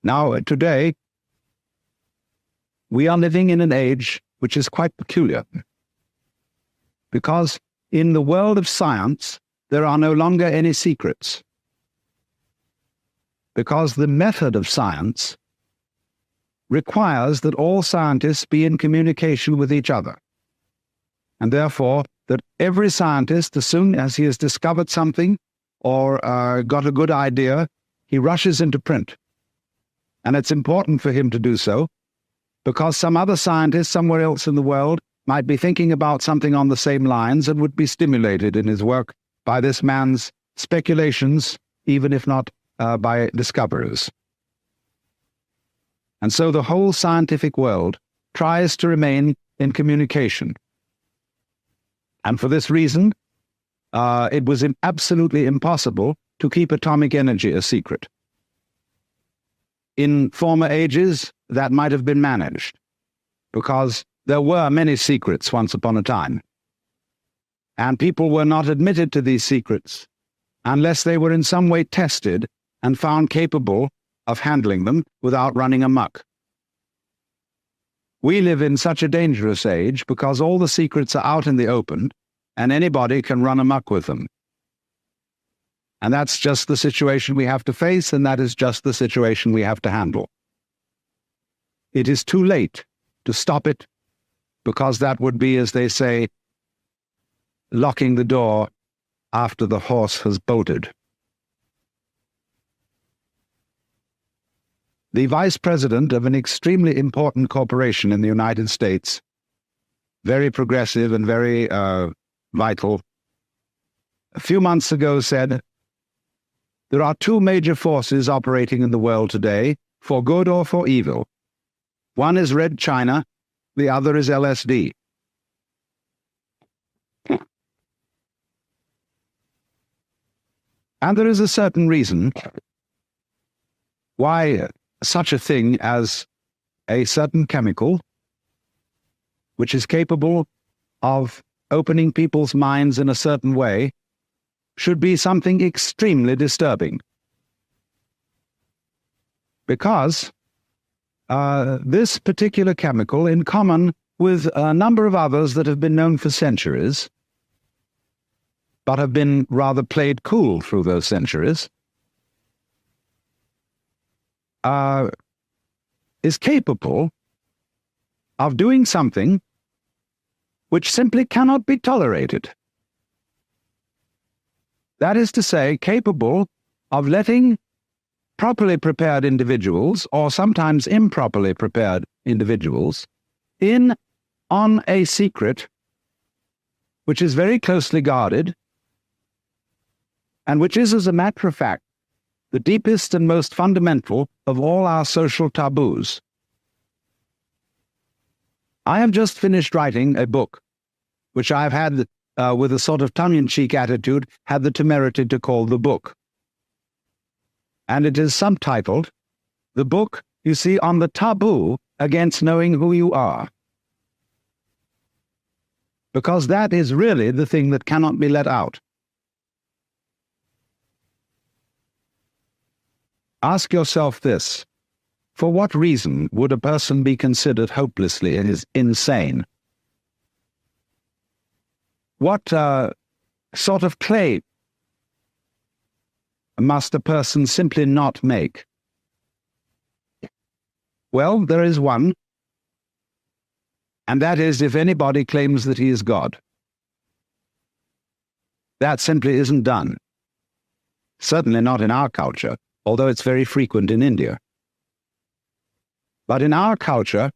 Now, today, we are living in an age which is quite peculiar, because in the world of science, there are no longer any secrets, because the method of science requires that all scientists be in communication with each other, and therefore that every scientist, as soon as he has discovered something or got a good idea, he rushes into print. And it's important for him to do so, because some other scientist somewhere else in the world might be thinking about something on the same lines and would be stimulated in his work by this man's speculations, even if not by discoverers. And so the whole scientific world tries to remain in communication. And for this reason, it was absolutely impossible to keep atomic energy a secret. In former ages, that might have been managed, because there were many secrets once upon a time. And people were not admitted to these secrets unless they were in some way tested and found capable of handling them without running amok. We live in such a dangerous age because all the secrets are out in the open and anybody can run amok with them. And that's just the situation we have to face, and that is just the situation we have to handle. It is too late to stop it, because that would be, as they say, locking the door after the horse has bolted. The vice president of an extremely important corporation in the United States, very progressive and very vital, a few months ago said, "There are two major forces operating in the world today, for good or for evil. One is Red China, the other is LSD. And there is a certain reason why such a thing as a certain chemical, which is capable of opening people's minds in a certain way, should be something extremely disturbing. Because this particular chemical, in common with a number of others that have been known for centuries, but have been rather played cool through those centuries, is capable of doing something which simply cannot be tolerated. That is to say, capable of letting properly prepared individuals, or sometimes improperly prepared individuals, in on a secret which is very closely guarded, and which is, as a matter of fact, the deepest and most fundamental of all our social taboos. I have just finished writing a book, which I've had, with a sort of tongue-in-cheek attitude, had the temerity to call The Book. And it is subtitled, "The Book, You See, on the Taboo Against Knowing Who You Are." Because that is really the thing that cannot be let out. Ask yourself this: for what reason would a person be considered hopelessly insane? What sort of claim must a person simply not make? Well, there is one, and that is if anybody claims that he is God. That simply isn't done. Certainly not in our culture, although it's very frequent in India. But in our culture,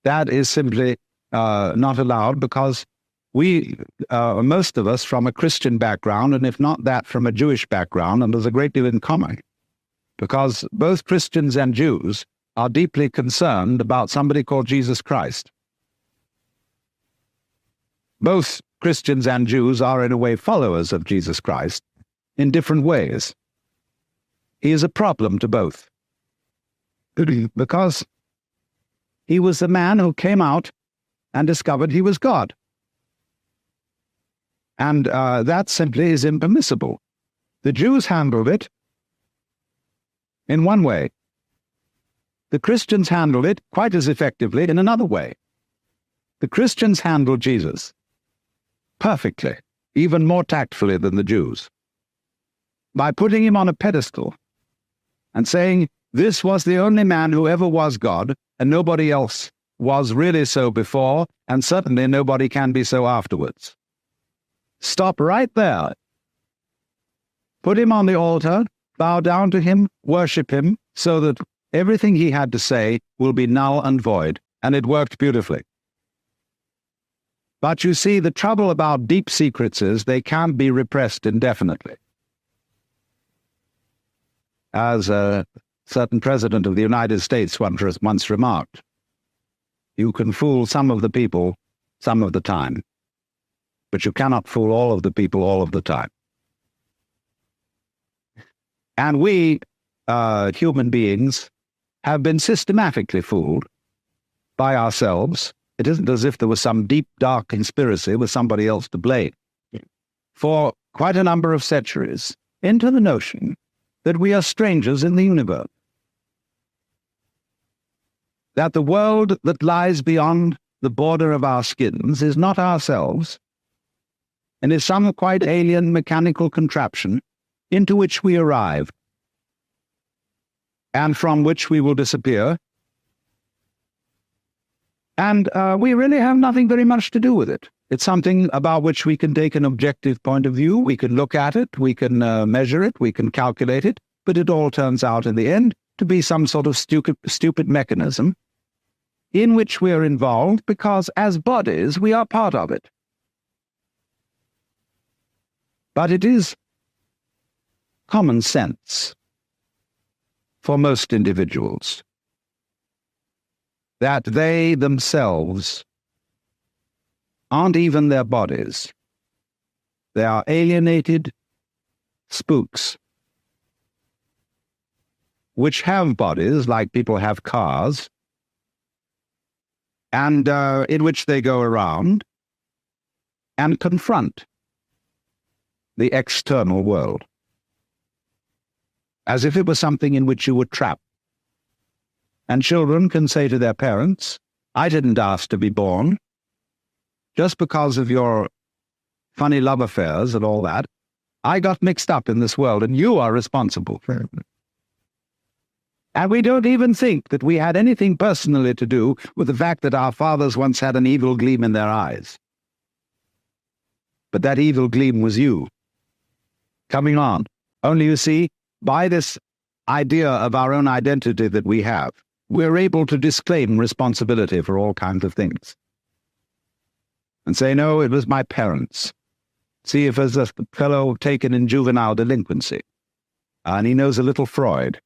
that is simply not allowed, because we, most of us, from a Christian background, and if not that, from a Jewish background, and there's a great deal in common, because both Christians and Jews are deeply concerned about somebody called Jesus Christ. Both Christians and Jews are, in a way, followers of Jesus Christ in different ways. He is a problem to both, because he was the man who came out and discovered he was God. And that simply is impermissible. The Jews handled it in one way. the Christians handle it quite as effectively in another way. The Christians handle Jesus perfectly, even more tactfully than the Jews, by putting him on a pedestal and saying, this was the only man who ever was God, and nobody else was really so before, and certainly nobody can be so afterwards. Stop right there. Put him on the altar, bow down to him, worship him, so that everything he had to say will be null and void, and it worked beautifully. But you see, the trouble about deep secrets is they can't be repressed indefinitely. As a certain president of the United States once remarked, you can fool some of the people some of the time, but you cannot fool all of the people all of the time. And we, human beings, have been systematically fooled by ourselves. It isn't as if there was some deep, dark conspiracy with somebody else to blame, for quite a number of centuries, into the notion that we are strangers in the universe, that the world that lies beyond the border of our skins is not ourselves, and is some quite alien mechanical contraption into which we arrive, and from which we will disappear, and we really have nothing very much to do with it. It's something about which we can take an objective point of view, we can look at it, we can measure it, we can calculate it, but it all turns out in the end to be some sort of stupid mechanism in which we are involved because as bodies we are part of it. But it is common sense for most individuals that they themselves aren't even their bodies. They are alienated spooks, which have bodies like people have cars, and in which they go around and confront the external world, as if it was something in which you were trapped. And children can say to their parents, I didn't ask to be born. Just because of your funny love affairs and all that, I got mixed up in this world, and you are responsible for it. And we don't even think that we had anything personally to do with the fact that our fathers once had an evil gleam in their eyes. But that evil gleam was you, coming on. Only you see, by this idea of our own identity that we have, we're able to disclaim responsibility for all kinds of things. And say, no, it was my parents. See if there's a fellow taken in juvenile delinquency, and he knows a little Freud.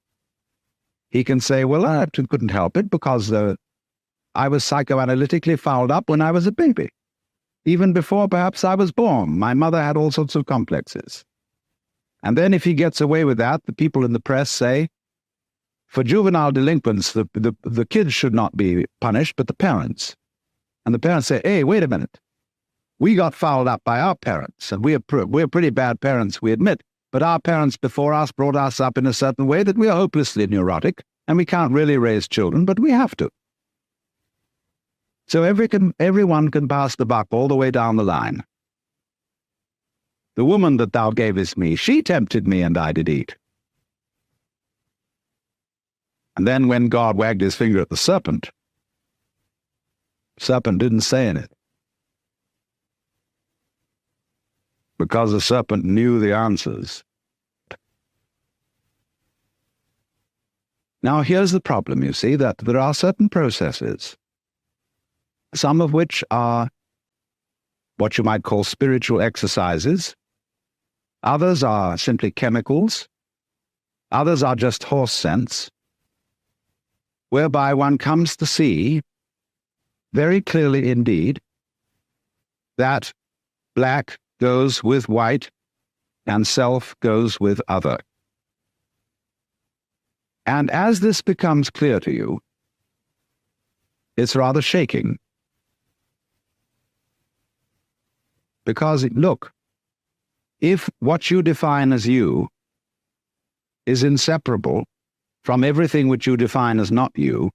He can say, well, I couldn't help it because I was psychoanalytically fouled up when I was a baby. Even before perhaps I was born, my mother had all sorts of complexes. And then if he gets away with that, the people in the press say, for juvenile delinquents, the kids should not be punished, but the parents. And the parents say, hey, wait a minute. We got fouled up by our parents, and we're pretty bad parents, we admit, but our parents before us brought us up in a certain way that we are hopelessly neurotic, and we can't really raise children, but we have to. So everyone can pass the buck all the way down the line. The woman that thou gavest me, she tempted me, and I did eat. And then when God wagged his finger at the serpent didn't say anything, because the serpent knew the answers. Now here's the problem, you see, that there are certain processes, some of which are what you might call spiritual exercises, others are simply chemicals, others are just horse sense, whereby one comes to see very clearly indeed that black goes with white, and self goes with other. And as this becomes clear to you, it's rather shaking. Because, look, if what you define as you is inseparable from everything which you define as not you,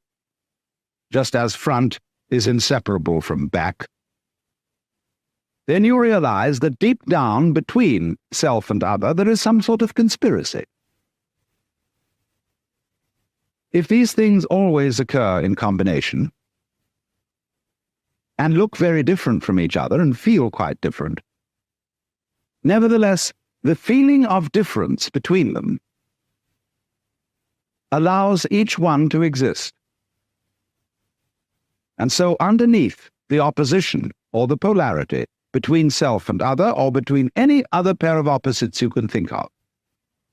just as front is inseparable from back, then you realize that deep down between self and other there is some sort of conspiracy. If these things always occur in combination and look very different from each other and feel quite different, nevertheless, the feeling of difference between them allows each one to exist. And so underneath the opposition or the polarity between self and other, or between any other pair of opposites you can think of,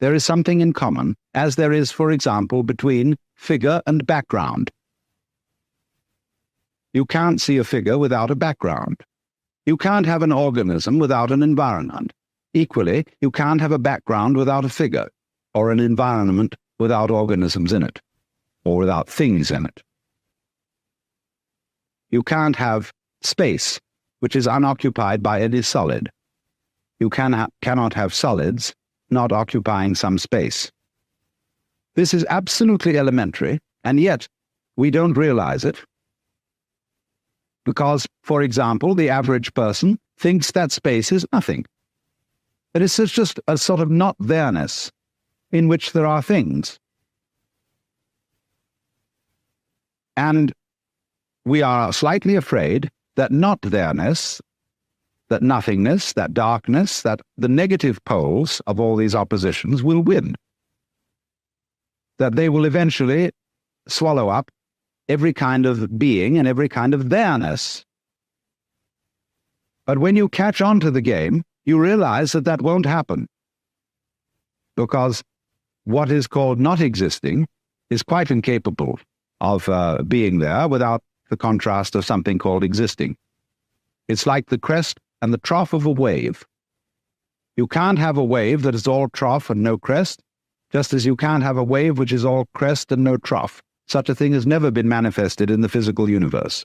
there is something in common, as there is, for example, between figure and background. You can't see a figure without a background. You can't have an organism without an environment. Equally, you can't have a background without a figure, or an environment without organisms in it, or without things in it. You can't have space, which is unoccupied by any solid. You cannot have solids not occupying some space. This is absolutely elementary, and yet we don't realize it, because, for example, the average person thinks that space is nothing. That it's just a sort of not-there-ness in which there are things. And we are slightly afraid that not-there-ness, that nothingness, that darkness, that the negative poles of all these oppositions will win. That they will eventually swallow up every kind of being and every kind of there-ness. But when you catch on to the game, you realize that that won't happen, because what is called not existing is quite incapable of being there without the contrast of something called existing. It's like the crest and the trough of a wave. You can't have a wave that is all trough and no crest, just as you can't have a wave which is all crest and no trough. Such a thing has never been manifested in the physical universe.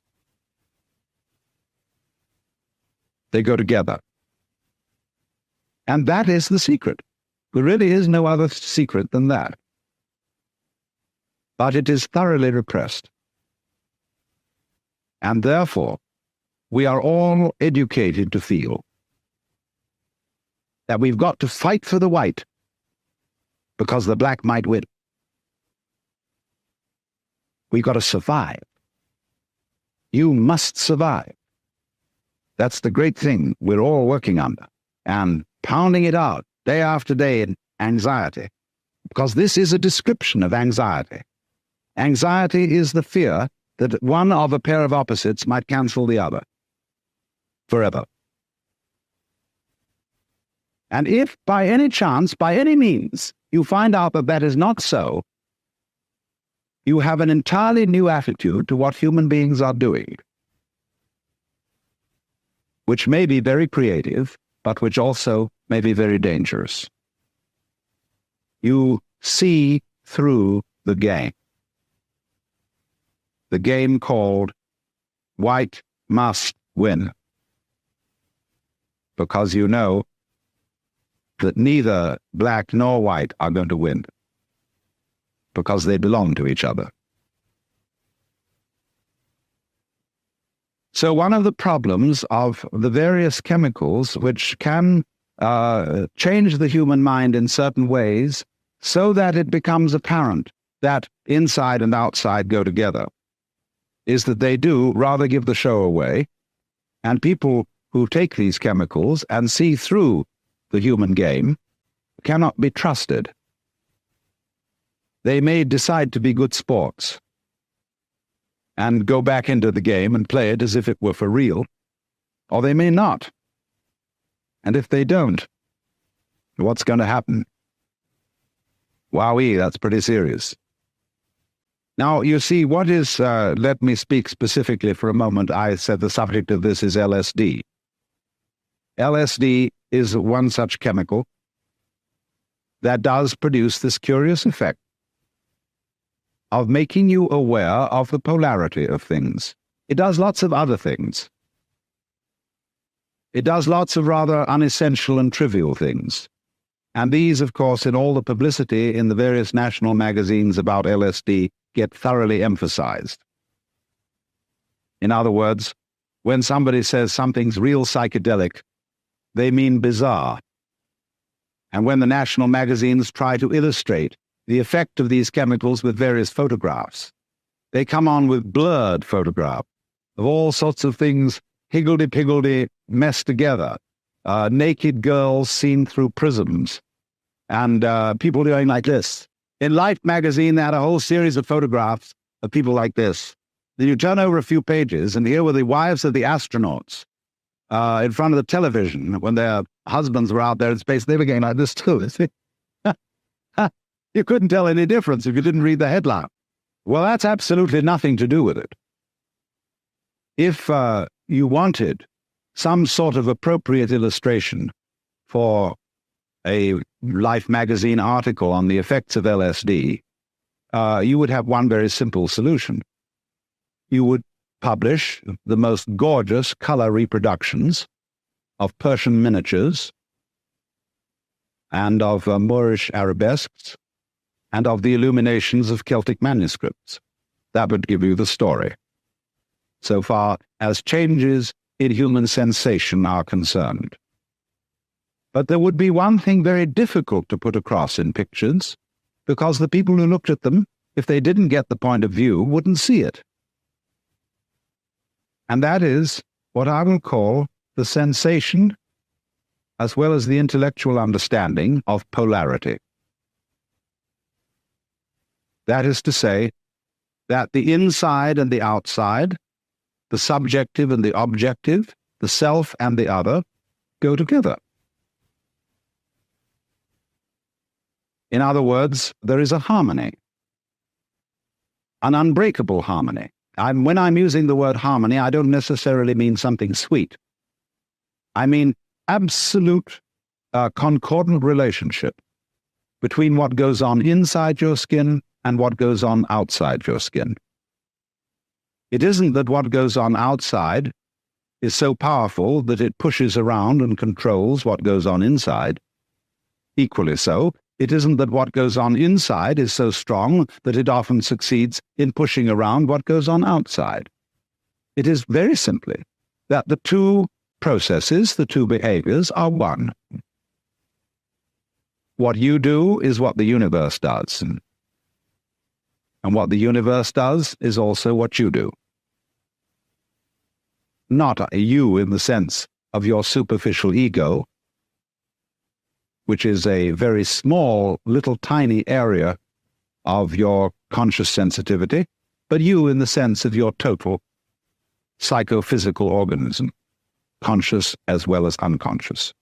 They go together. And that is the secret. There really is no other secret than that. But it is thoroughly repressed. And therefore, we are all educated to feel that we've got to fight for the white, because the black might win. We've got to survive. You must survive. That's the great thing we're all working under, and pounding it out day after day in anxiety, because this is a description of anxiety. Anxiety is the fear that one of a pair of opposites might cancel the other forever. And if by any chance, by any means, you find out that that is not so, you have an entirely new attitude to what human beings are doing, which may be very creative, but which also may be very dangerous. You see through the game called white must win, because you know that neither black nor white are going to win, because they belong to each other. So one of the problems of the various chemicals which can change the human mind in certain ways so that it becomes apparent that inside and outside go together is that they do rather give the show away, and people who take these chemicals and see through the human game cannot be trusted. They may decide to be good sports and go back into the game and play it as if it were for real, or they may not. And if they don't, what's going to happen? Wowee, that's pretty serious. Now, you see, what is, let me speak specifically for a moment. I said the subject of this is LSD. LSD is one such chemical that does produce this curious effect of making you aware of the polarity of things. It does lots of other things. It does lots of rather unessential and trivial things. And these, of course, in all the publicity in the various national magazines about LSD, get thoroughly emphasized. In other words, when somebody says something's real psychedelic, they mean bizarre. And when the national magazines try to illustrate the effect of these chemicals with various photographs, they come on with blurred photographs of all sorts of things higgledy-piggledy messed together. Naked girls seen through prisms, and people doing like this. In Life magazine, they had a whole series of photographs of people like this. Then you turn over a few pages, and here were the wives of the astronauts in front of the television when their husbands were out there in space. They were going like this too. You couldn't tell any difference if you didn't read the headline. Well, that's absolutely nothing to do with it. If you wanted some sort of appropriate illustration for a Life magazine article on the effects of LSD, you would have one very simple solution. You would publish the most gorgeous color reproductions of Persian miniatures and of Moorish arabesques and of the illuminations of Celtic manuscripts. That would give you the story, so far as changes in human sensation are concerned. But there would be one thing very difficult to put across in pictures, because the people who looked at them, if they didn't get the point of view, wouldn't see it. And that is what I will call the sensation, as well as the intellectual understanding, of polarity. That is to say, that the inside and the outside, the subjective and the objective, the self and the other, go together. In other words, there is a harmony, an unbreakable harmony. When I'm using the word harmony, I don't necessarily mean something sweet. I mean absolute concordant relationship between what goes on inside your skin and what goes on outside your skin. It isn't that what goes on outside is so powerful that it pushes around and controls what goes on inside. Equally so, it isn't that what goes on inside is so strong that it often succeeds in pushing around what goes on outside. It is very simply that the two processes, the two behaviors, are one. What you do is what the universe does. And what the universe does is also what you do. Not you in the sense of your superficial ego, which is a very small, little tiny area of your conscious sensitivity, but you in the sense of your total psychophysical organism, conscious as well as unconscious.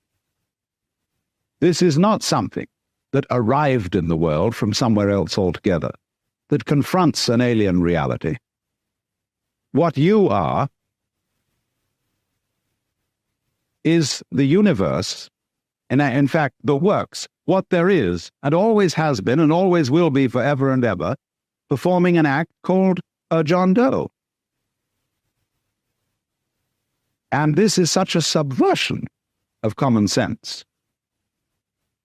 This is not something that arrived in the world from somewhere else altogether, that confronts an alien reality. What you are is the universe, and in fact the works, what there is, and always has been, and always will be forever and ever, performing an act called a John Doe. And this is such a subversion of common sense,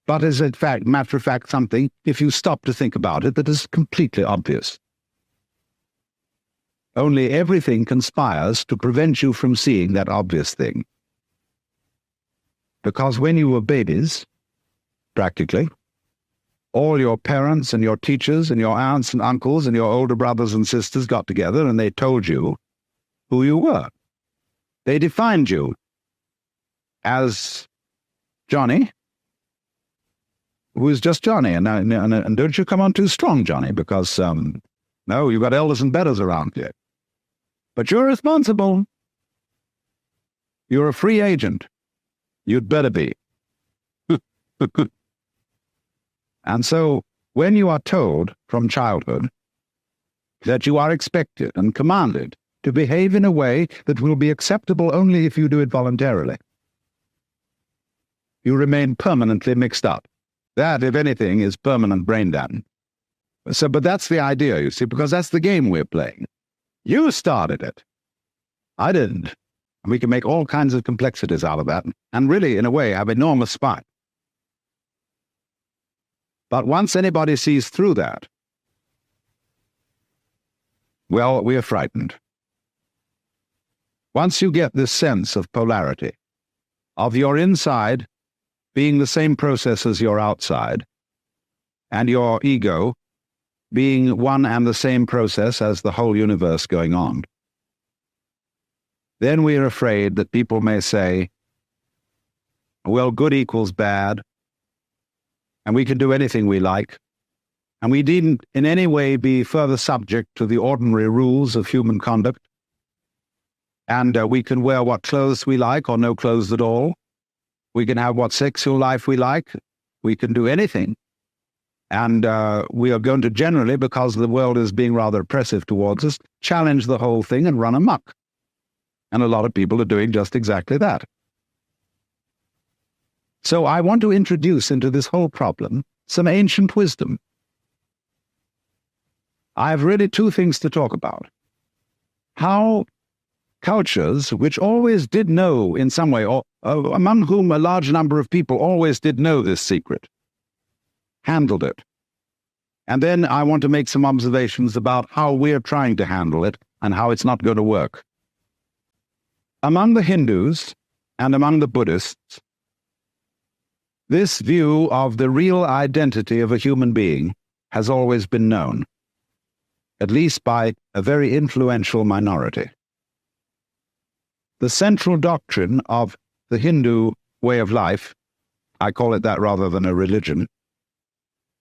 but is in fact, matter of fact, something, if you stop to think about it, that is completely obvious. Only everything conspires to prevent you from seeing that obvious thing. Because when you were babies, practically, all your parents and your teachers and your aunts and uncles and your older brothers and sisters got together and they told you who you were. They defined you as Johnny, who is just Johnny. And don't you come on too strong, Johnny, because, no, you've got elders and betters around here. But you're responsible. You're a free agent. You'd better be. And so, when you are told from childhood that you are expected and commanded to behave in a way that will be acceptable only if you do it voluntarily, you remain permanently mixed up. That, if anything, is permanent brain damage. But that's the idea, you see, because that's the game we're playing. You started it. I didn't. We can make all kinds of complexities out of that, and really, in a way, have enormous spite. But once anybody sees through that, well, we are frightened. Once you get this sense of polarity, of your inside being the same process as your outside, and your ego being one and the same process as the whole universe going on, then we are afraid that people may say, well, good equals bad, and we can do anything we like, and we needn't in any way be further subject to the ordinary rules of human conduct, and we can wear what clothes we like or no clothes at all. We can have what sexual life we like. We can do anything. And we are going to generally, because the world is being rather oppressive towards us, challenge the whole thing and run amok. And a lot of people are doing just exactly that. So I want to introduce into this whole problem some ancient wisdom. I have really two things to talk about. How cultures, which always did know in some way, or among whom a large number of people always did know this secret, handled it. And then I want to make some observations about how we're trying to handle it and how it's not going to work. Among the Hindus and among the Buddhists, this view of the real identity of a human being has always been known, at least by a very influential minority. The central doctrine of the Hindu way of life, I call it that rather than a religion,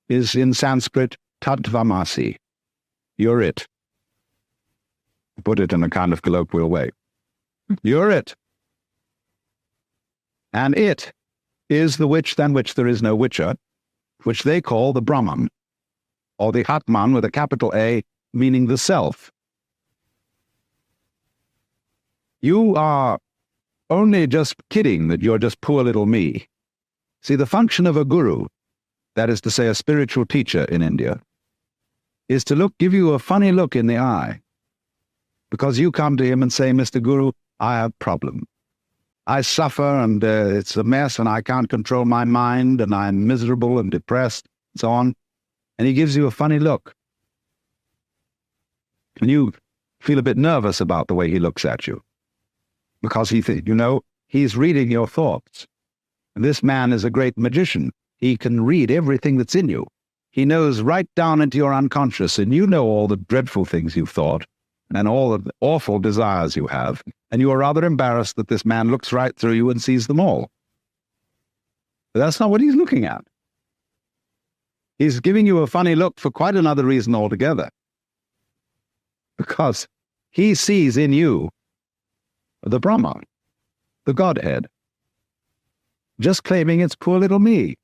is in Sanskrit, Tattvamasi. You're it. Put it in a kind of colloquial way. You're it. And it is the which than which there is no whicher, which they call the Brahman, or the Atman with a capital A, meaning the self. You are only just kidding that you're just poor little me. See, the function of a guru, that is to say a spiritual teacher in India, is to give you a funny look in the eye, because you come to him and say, Mr. Guru, I have a problem. I suffer and it's a mess and I can't control my mind and I'm miserable and depressed and so on. And he gives you a funny look. And you feel a bit nervous about the way he looks at you, because he's reading your thoughts. And this man is a great magician. He can read everything that's in you. He knows right down into your unconscious, and you know all the dreadful things you've thought and all the awful desires you have, and you are rather embarrassed that this man looks right through you and sees them all. But that's not what he's looking at. He's giving you a funny look for quite another reason altogether, because he sees in you the Brahman, the Godhead, just claiming it's poor little me.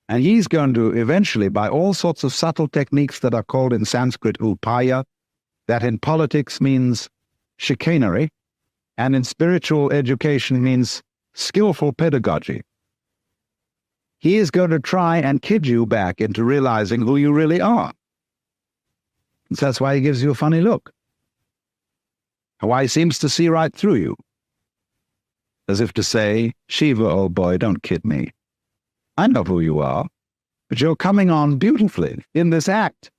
And he's going to eventually, by all sorts of subtle techniques that are called in Sanskrit upaya, that in politics means chicanery, and in spiritual education means skillful pedagogy. He is going to try and kid you back into realizing who you really are. And so that's why he gives you a funny look. Why he seems to see right through you, as if to say, Shiva, old boy, don't kid me. I know who you are, but you're coming on beautifully in this act,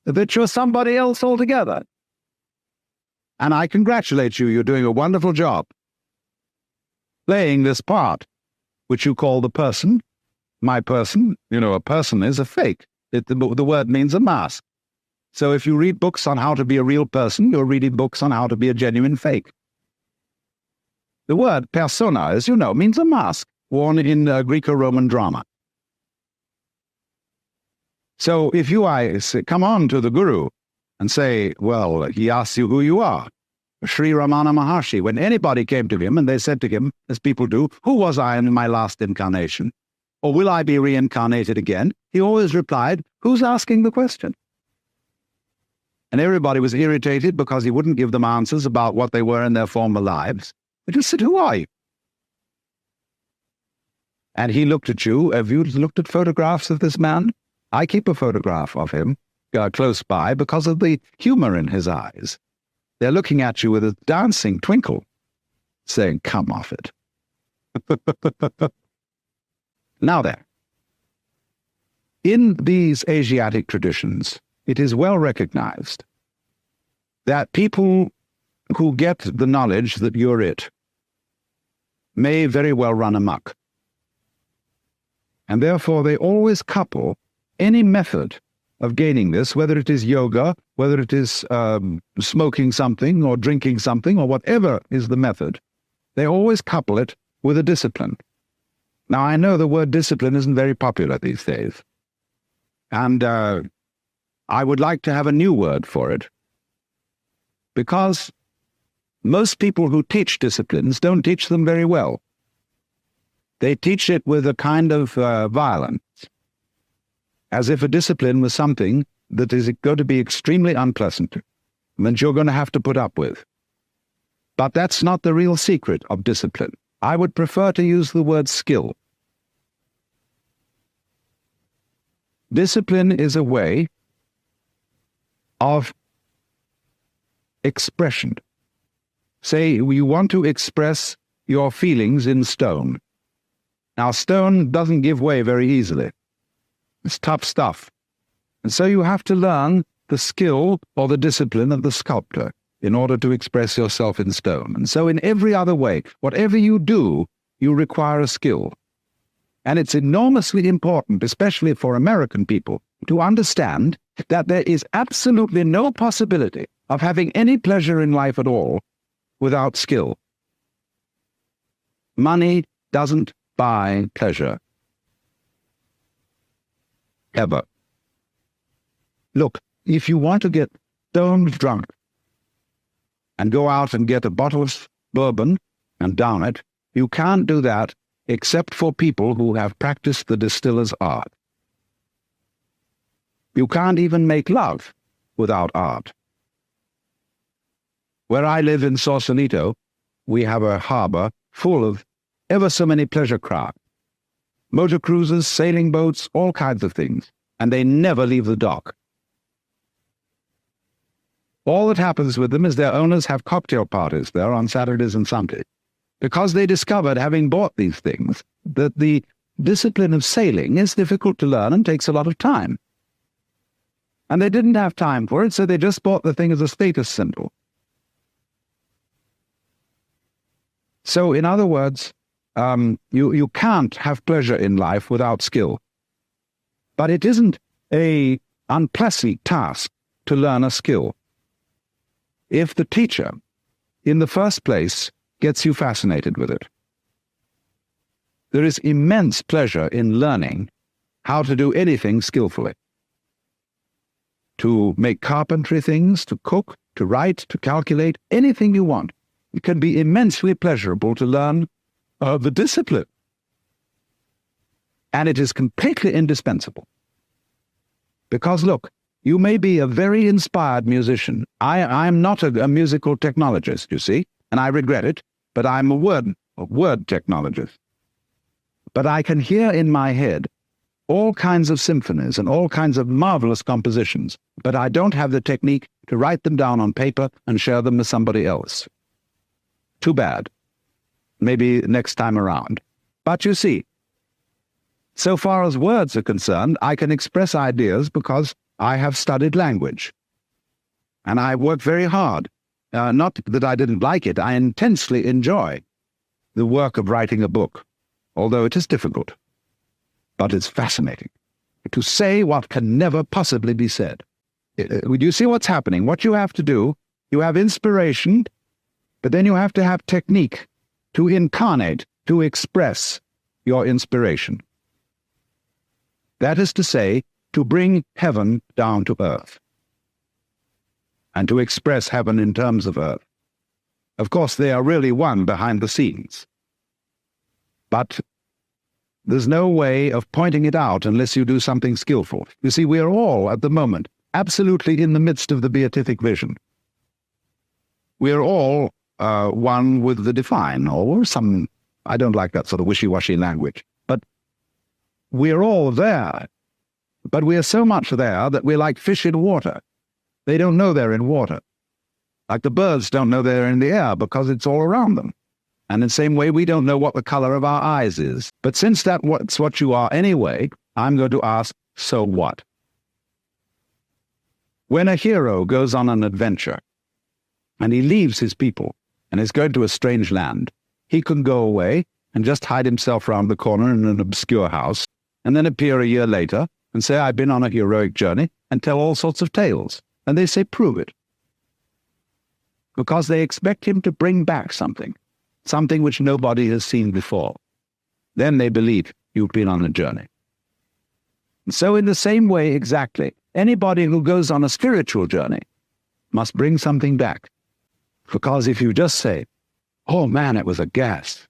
that you're somebody else altogether. And I congratulate you, you're doing a wonderful job playing this part, which you call the person, my person. A person is a fake. The word means a mask. So if you read books on how to be a real person, you're reading books on how to be a genuine fake. The word persona, as you know, means a mask worn in Greco-Roman drama. So if I come on to the Guru and say, well, he asks you who you are, Sri Ramana Maharshi, when anybody came to him and they said to him, as people do, who was I in my last incarnation? Or will I be reincarnated again? He always replied, who's asking the question? And everybody was irritated because he wouldn't give them answers about what they were in their former lives. They just said, who are you? And he looked at you. Have you looked at photographs of this man? I keep a photograph of him close by because of the humor in his eyes. They're looking at you with a dancing twinkle, saying, come off it. Now then, In these Asiatic traditions, it is well recognized that people who get the knowledge that you're it may very well run amok. And therefore they always couple any method of gaining this, whether it is yoga, whether it is smoking something or drinking something or whatever is the method, they always couple it with a discipline. Now, I know the word discipline isn't very popular these days, and I would like to have a new word for it, because most people who teach disciplines don't teach them very well. They teach it with a kind of violence, as if a discipline was something that is going to be extremely unpleasant, and that you're going to have to put up with. But that's not the real secret of discipline. I would prefer to use the word skill. Discipline is a way of expression. Say you want to express your feelings in stone. Now, stone doesn't give way very easily. It's tough stuff. And so you have to learn the skill or the discipline of the sculptor in order to express yourself in stone. And so in every other way, whatever you do, you require a skill. And it's enormously important, especially for American people, to understand that there is absolutely no possibility of having any pleasure in life at all without skill. Money doesn't buy pleasure. Ever. Look, if you want to get stone drunk and go out and get a bottle of bourbon and down it, you can't do that except for people who have practiced the distiller's art. You can't even make love without art. Where I live in Sausalito, we have a harbor full of ever so many pleasure craft, motor cruisers, sailing boats, all kinds of things, and they never leave the dock. All that happens with them is their owners have cocktail parties there on Saturdays and Sundays, because they discovered, having bought these things, that the discipline of sailing is difficult to learn and takes a lot of time. And they didn't have time for it, so they just bought the thing as a status symbol. So, in other words, you can't have pleasure in life without skill. But it isn't an unpleasant task to learn a skill. If the teacher, in the first place, gets you fascinated with it. There is immense pleasure in learning how to do anything skillfully. To make carpentry things, to cook, to write, to calculate, anything you want. It can be immensely pleasurable to learn the discipline. And it is completely indispensable. Because look, you may be a very inspired musician. I'm not a musical technologist, you see, and I regret it, but I'm a word technologist. But I can hear in my head all kinds of symphonies and all kinds of marvelous compositions, but I don't have the technique to write them down on paper and share them with somebody else. Too bad. Maybe next time around. But you see, so far as words are concerned, I can express ideas because I have studied language. And I worked very hard. Not that I didn't like it, I intensely enjoy the work of writing a book, although it is difficult. But it's fascinating to say what can never possibly be said. You see what's happening? What you have to do, you have inspiration, but then you have to have technique to incarnate, to express your inspiration. That is to say, to bring heaven down to earth, and to express heaven in terms of earth. Of course, they are really one behind the scenes. But there's no way of pointing it out unless you do something skillful. You see, we are all, at the moment, absolutely in the midst of the beatific vision. We are all one with the divine, or some, I don't like that sort of wishy-washy language, but we are all there. But we are so much there that we're like fish in water. They don't know they're in water. Like the birds don't know they're in the air because it's all around them. And in the same way, we don't know what the color of our eyes is. But since that's what you are anyway, I'm going to ask, So what? When a hero goes on an adventure and he leaves his people and is going to a strange land, he can go away and just hide himself round the corner in an obscure house and then appear a year later and say, I've been on a heroic journey, and tell all sorts of tales. And they say, prove it. Because they expect him to bring back something which nobody has seen before. Then they believe you've been on a journey. So in the same way exactly, anybody who goes on a spiritual journey must bring something back. Because if you just say, oh man, it was a gas.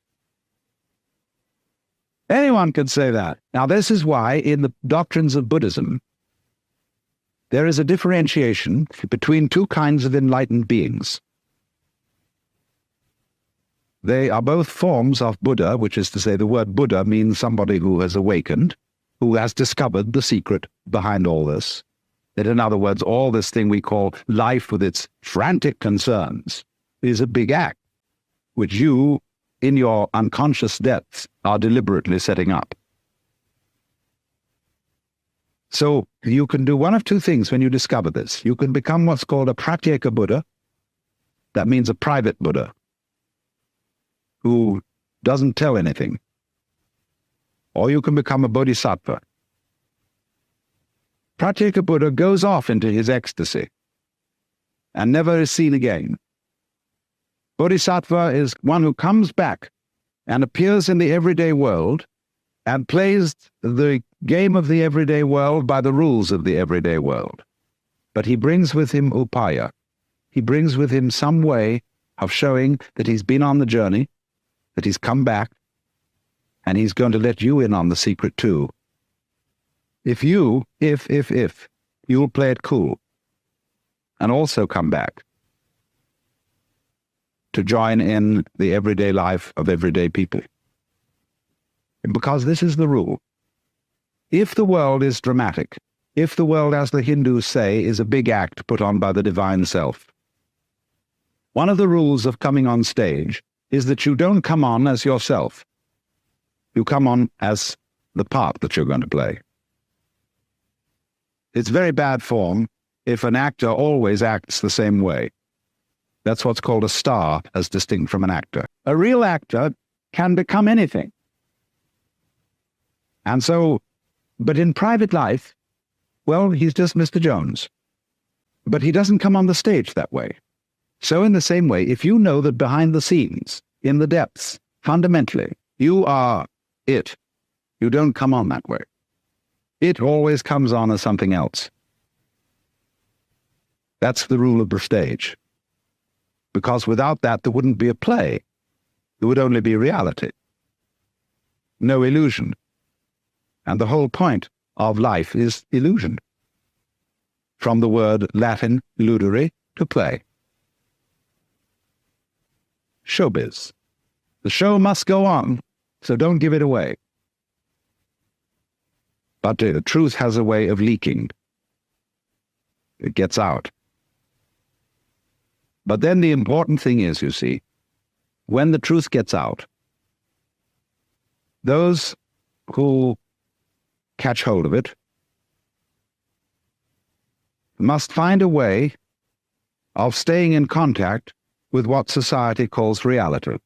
Anyone can say that. Now this is why in the doctrines of Buddhism, there is a differentiation between two kinds of enlightened beings. They are both forms of Buddha, which is to say the word Buddha means somebody who has awakened, who has discovered the secret behind all this. That in other words, all this thing we call life with its frantic concerns is a big act, which you, in your unconscious depths, are deliberately setting up. So you can do one of two things when you discover this. You can become what's called a pratyeka Buddha. That means a private Buddha who doesn't tell anything. Or you can become a bodhisattva. Pratyeka Buddha goes off into his ecstasy and never is seen again. Bodhisattva is one who comes back and appears in the everyday world and plays the game of the everyday world by the rules of the everyday world. But he brings with him upaya. He brings with him some way of showing that he's been on the journey, that he's come back, and he's going to let you in on the secret too. If you'll play it cool and also come back to join in the everyday life of everyday people. Because this is the rule. If the world is dramatic, if the world, as the Hindus say, is a big act put on by the divine self, one of the rules of coming on stage is that you don't come on as yourself. You come on as the part that you're going to play. It's very bad form if an actor always acts the same way. That's what's called a star, as distinct from an actor. A real actor can become anything. And so, but in private life, well, he's just Mr. Jones. But he doesn't come on the stage that way. So in the same way, if you know that behind the scenes, in the depths, fundamentally, you are it, you don't come on that way. It always comes on as something else. That's the rule of the stage. Because without that, there wouldn't be a play. There would only be reality. No illusion. And the whole point of life is illusion. From the word Latin ludere, to play. Showbiz. The show must go on, so don't give it away. But the truth has a way of leaking. It gets out. But then the important thing is, you see, when the truth gets out, those who catch hold of it must find a way of staying in contact with what society calls reality.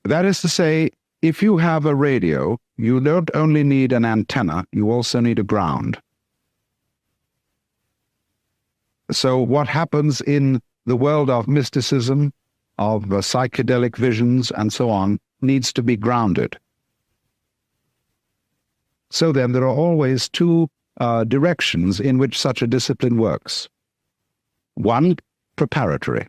That is to say, if you have a radio, you don't only need an antenna, you also need a ground. So what happens in the world of mysticism, of psychedelic visions, and so on, needs to be grounded. So then there are always two directions in which such a discipline works. One, preparatory.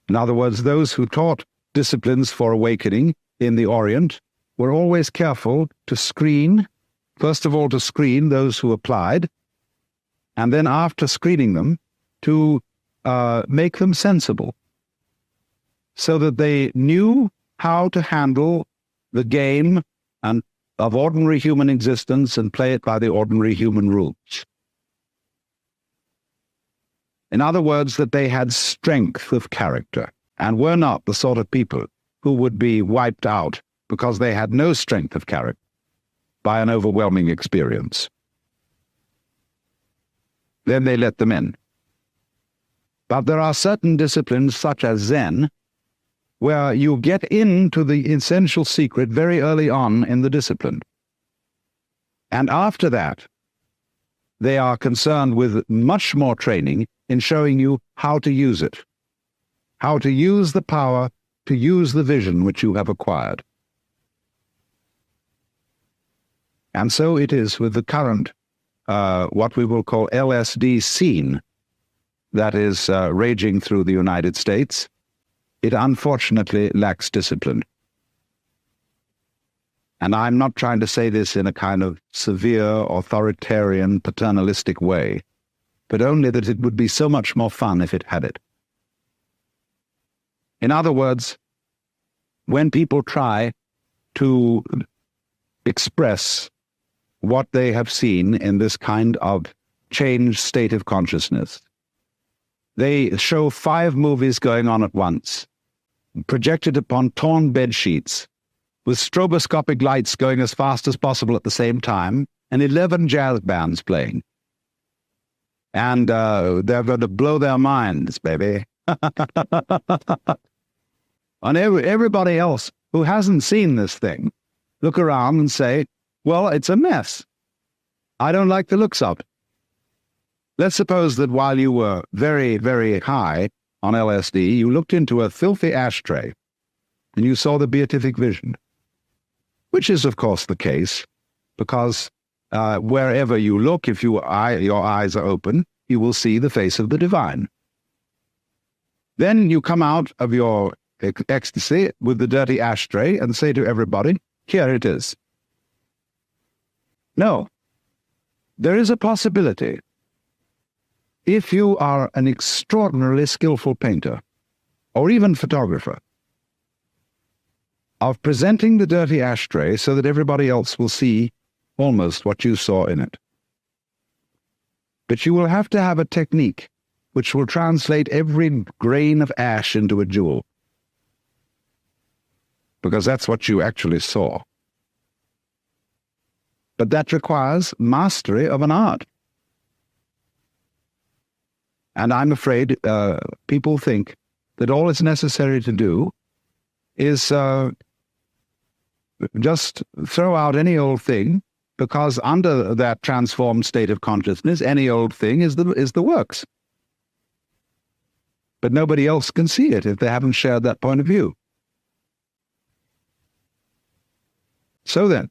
In other words, those who taught disciplines for awakening in the Orient were always careful to screen, first of all to screen those who applied, and then after screening them, to make them sensible, so that they knew how to handle the game of ordinary human existence and play it by the ordinary human rules. In other words, that they had strength of character and were not the sort of people who would be wiped out because they had no strength of character by an overwhelming experience. Then they let them in. But there are certain disciplines, such as Zen, where you get into the essential secret very early on in the discipline. And after that, they are concerned with much more training in showing you how to use it, how to use the power, to use the vision which you have acquired. And so it is with the current, what we will call LSD scene that is raging through the United States. It unfortunately lacks discipline. And I'm not trying to say this in a kind of severe, authoritarian, paternalistic way, but only that it would be so much more fun if it had it. In other words, when people try to express what they have seen in this kind of changed state of consciousness, they show 5 movies going on at once, projected upon torn bed sheets, with stroboscopic lights going as fast as possible at the same time, and 11 jazz bands playing. And they're going to blow their minds, baby. And everybody else who hasn't seen this thing look around and say, well, it's a mess. I don't like the looks of it. Let's suppose that while you were very, very high on LSD, you looked into a filthy ashtray and you saw the beatific vision, which is, of course, the case, because wherever you look, if your eyes are open, you will see the face of the divine. Then you come out of your ecstasy with the dirty ashtray and say to everybody, here it is. No, there is a possibility. If you are an extraordinarily skillful painter, or even photographer, of presenting the dirty ashtray so that everybody else will see almost what you saw in it. But you will have to have a technique which will translate every grain of ash into a jewel, because that's what you actually saw. But that requires mastery of an art. And I'm afraid people think that all it's necessary to do is just throw out any old thing, because under that transformed state of consciousness, any old thing is the works. But nobody else can see it if they haven't shared that point of view. So then,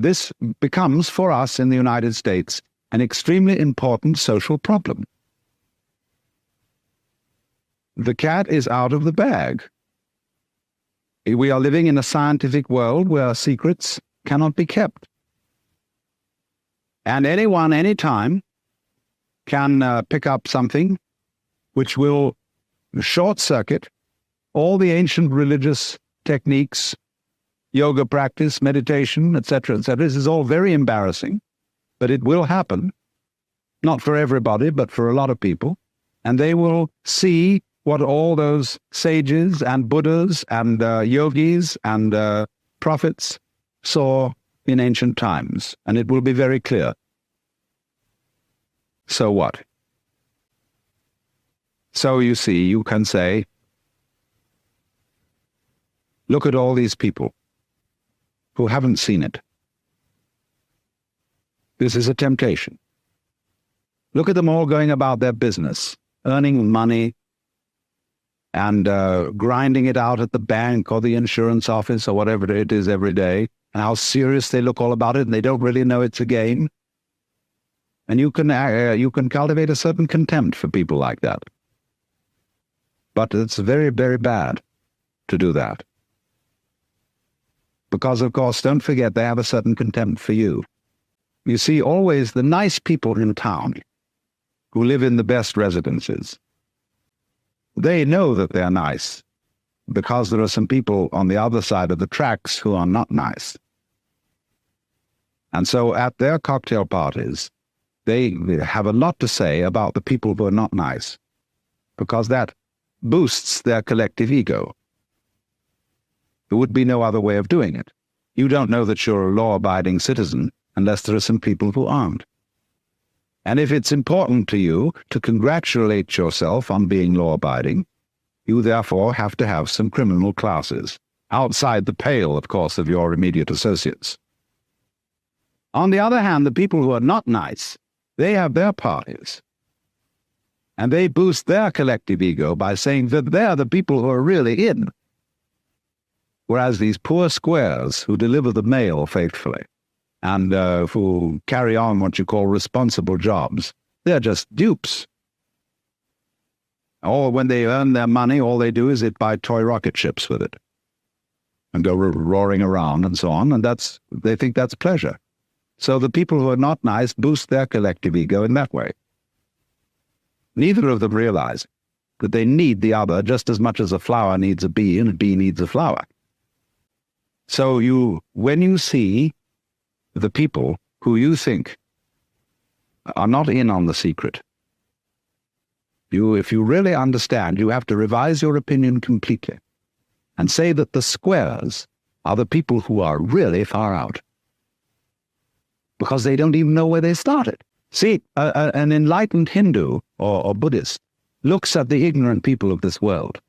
this becomes for us in the United States an extremely important social problem. The cat is out of the bag. We are living in a scientific world where secrets cannot be kept. And anyone, anytime, can pick up something which will short-circuit all the ancient religious techniques, yoga practice, meditation, etc., etc. This is all very embarrassing, but it will happen. Not for everybody, but for a lot of people. And they will see what all those sages and Buddhas and yogis and prophets saw in ancient times, and it will be very clear. So what? So you see, you can say, look at all these people who haven't seen it. This is a temptation. Look at them all going about their business, earning money, and grinding it out at the bank or the insurance office or whatever it is every day, and how serious they look all about it, and they don't really know it's a game. And you can cultivate a certain contempt for people like that. But it's very, very bad to do that. Because, of course, don't forget, they have a certain contempt for you. You see, always the nice people in town who live in the best residences, they know that they're nice because there are some people on the other side of the tracks who are not nice. And so at their cocktail parties, they have a lot to say about the people who are not nice, because that boosts their collective ego. There would be no other way of doing it. You don't know that you're a law-abiding citizen unless there are some people who aren't. And if it's important to you to congratulate yourself on being law-abiding, you therefore have to have some criminal classes, outside the pale, of course, of your immediate associates. On the other hand, the people who are not nice, they have their parties. And they boost their collective ego by saying that they're the people who are really in. Whereas these poor squares who deliver the mail faithfully and who carry on what you call responsible jobs, they're just dupes. Or when they earn their money, all they do is buy toy rocket ships with it and go roaring around and so on, and they think that's pleasure. So the people who are not nice boost their collective ego in that way. Neither of them realize that they need the other just as much as a flower needs a bee and a bee needs a flower. So when you see the people who you think are not in on the secret, if you really understand, you have to revise your opinion completely and say that the squares are the people who are really far out, because they don't even know where they started. See, an enlightened Hindu or Buddhist looks at the ignorant people of this world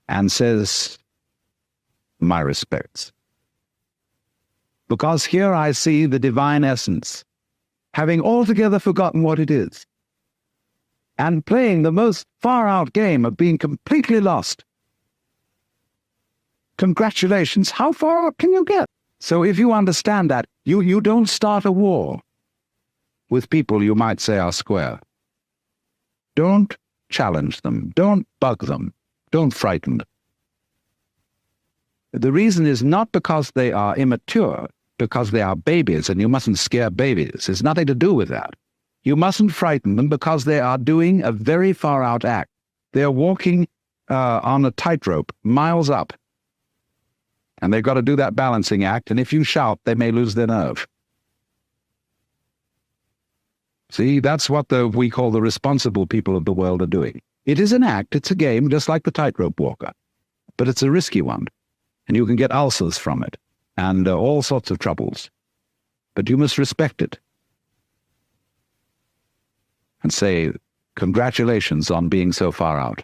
and says, "My respects. Because here I see the divine essence, having altogether forgotten what it is, and playing the most far-out game of being completely lost. Congratulations, how far out can you get?" So if you understand that, you don't start a war with people you might say are square. Don't challenge them. Don't bug them. Don't frighten them. The reason is not because they are immature, because they are babies, and you mustn't scare babies. It's nothing to do with that. You mustn't frighten them because they are doing a very far-out act. They are walking on a tightrope, miles up. And they've got to do that balancing act, and if you shout, they may lose their nerve. See, that's what we call the responsible people of the world are doing. It is an act, it's a game, just like the tightrope walker. But it's a risky one, and you can get ulcers from it, and all sorts of troubles. But you must respect it. And say, congratulations on being so far out.